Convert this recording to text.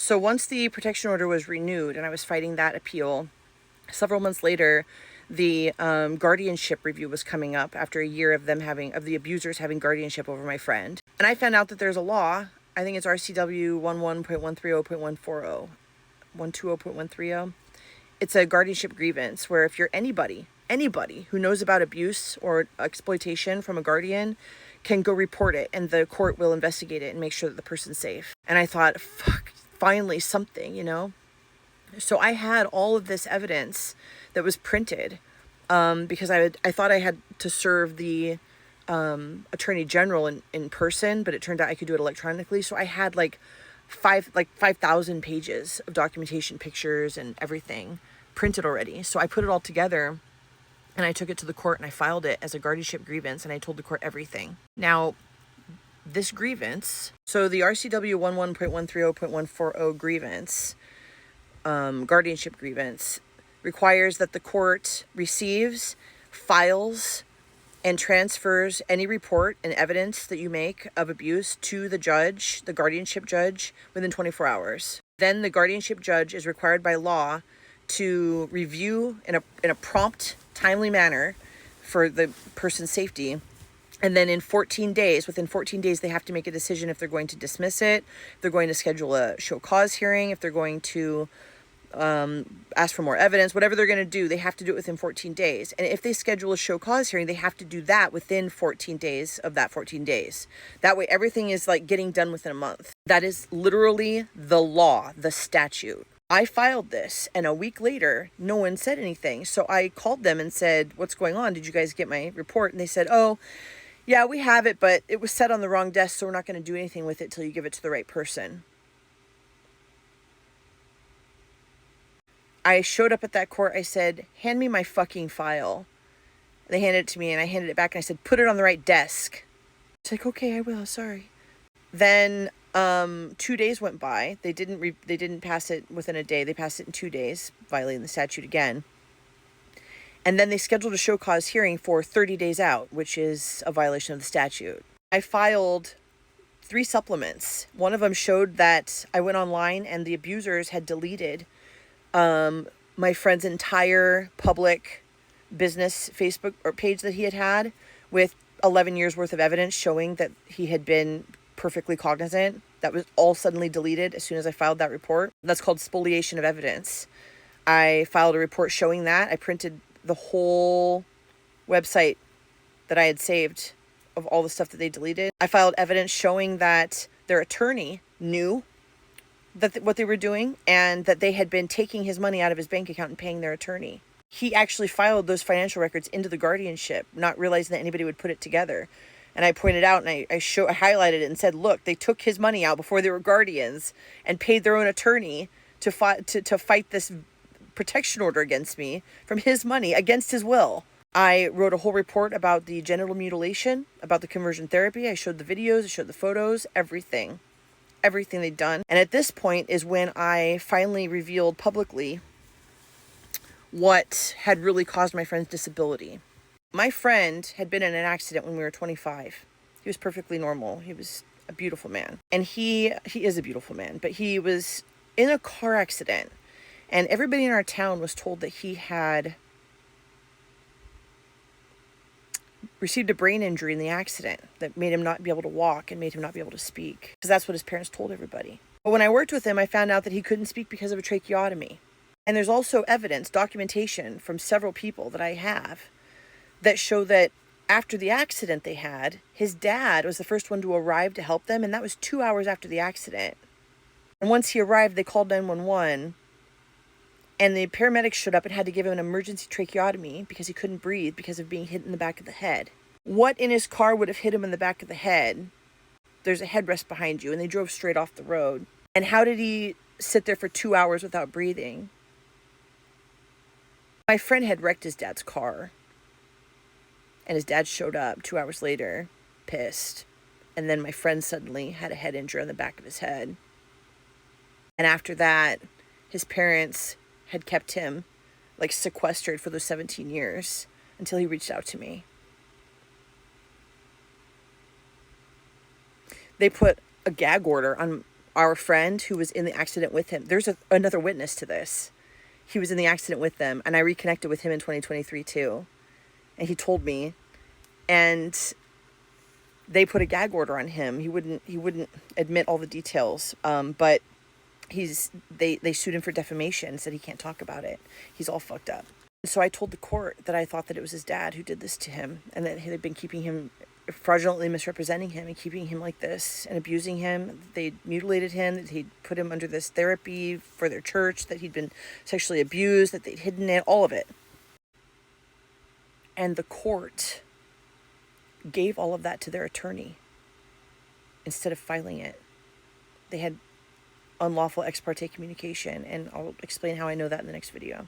So once the protection order was renewed and I was fighting that appeal, several months later, the guardianship review was coming up after a year of the abusers having guardianship over my friend. And I found out that there's a law, I think it's RCW 11.130.140, 120.130. It's a guardianship grievance where if you're anybody who knows about abuse or exploitation from a guardian can go report it, and the court will investigate it and make sure that the person's safe. And I thought, fuck, finally something, So I had all of this evidence that was printed because I thought I had to serve the attorney general in person, but it turned out I could do it electronically. So I had like 5,000 pages of documentation, pictures, and everything printed already. So I put it all together and I took it to the court and I filed it as a guardianship grievance, and I told the court everything. Now, this grievance, so the RCW 11.130.140 grievance, guardianship grievance, requires that the court receives, files, and transfers any report and evidence that you make of abuse to the judge, the guardianship judge, within 24 hours. Then the guardianship judge is required by law to review in a prompt, timely manner for the person's safety. And then within 14 days, they have to make a decision if they're going to dismiss it, if they're going to schedule a show cause hearing, if they're going to ask for more evidence, whatever they're going to do, they have to do it within 14 days. And if they schedule a show cause hearing, they have to do that within 14 days of that 14 days. That way, everything is like getting done within a month. That is literally the law, the statute. I filed this, and a week later, no one said anything. So I called them and said, what's going on? Did you guys get my report? And they said, oh, yeah, we have it, but it was set on the wrong desk, so we're not going to do anything with it till you give it to the right person. I showed up at that court. I said, hand me my fucking file. They handed it to me, and I handed it back, and I said, put it on the right desk. It's like, okay, I will, sorry. Then 2 days went by. They didn't pass it within a day. They passed it in 2 days, violating the statute again. And then they scheduled a show cause hearing for 30 days out, which is a violation of the statute. I filed 3 supplements. One of them showed that I went online and the abusers had deleted my friend's entire public business Facebook or page that he had with 11 years worth of evidence showing that he had been perfectly cognizant. That was all suddenly deleted as soon as I filed that report. That's called spoliation of evidence. I filed a report showing that. I printed the whole website that I had saved of all the stuff that they deleted. I filed evidence showing that their attorney knew that what they were doing and that they had been taking his money out of his bank account and paying their attorney. He actually filed those financial records into the guardianship, not realizing that anybody would put it together. And I pointed out and I highlighted it and said, look, they took his money out before they were guardians and paid their own attorney to fight this protection order against me from his money against his will. I wrote a whole report about the genital mutilation, about the conversion therapy. I showed the videos, I showed the photos, everything they'd done. And at this point is when I finally revealed publicly what had really caused my friend's disability. My friend had been in an accident when we were 25. He was perfectly normal. He was a beautiful man. And he is a beautiful man, but he was in a car accident. And everybody in our town was told that he had received a brain injury in the accident that made him not be able to walk and made him not be able to speak. Because that's what his parents told everybody. But when I worked with him, I found out that he couldn't speak because of a tracheotomy. And there's also evidence, documentation from several people that I have that show that after the accident they had, his dad was the first one to arrive to help them. And that was 2 hours after the accident. And once he arrived, they called 911. And the paramedics showed up and had to give him an emergency tracheotomy because he couldn't breathe because of being hit in the back of the head. What in his car would have hit him in the back of the head? There's a headrest behind you, and they drove straight off the road. And how did he sit there for 2 hours without breathing? My friend had wrecked his dad's car. And his dad showed up 2 hours later, pissed. And then my friend suddenly had a head injury on the back of his head. And after that, his parents had kept him like sequestered for those 17 years until he reached out to me. They put a gag order on our friend who was in the accident with him, there's another witness to this. He was in the accident with them, and I reconnected with him in 2023 too. And he told me, and they put a gag order on him. He wouldn't admit all the details. But they sued him for defamation, said he can't talk about it. He's all fucked up. So I told the court that I thought that it was his dad who did this to him, and that they'd been keeping him, fraudulently misrepresenting him and keeping him like this and abusing him. They'd mutilated him, that he'd put him under this therapy for their church, that he'd been sexually abused, that they'd hidden it, all of it. And the court gave all of that to their attorney instead of filing it. They had unlawful ex parte communication, and I'll explain how I know that in the next video.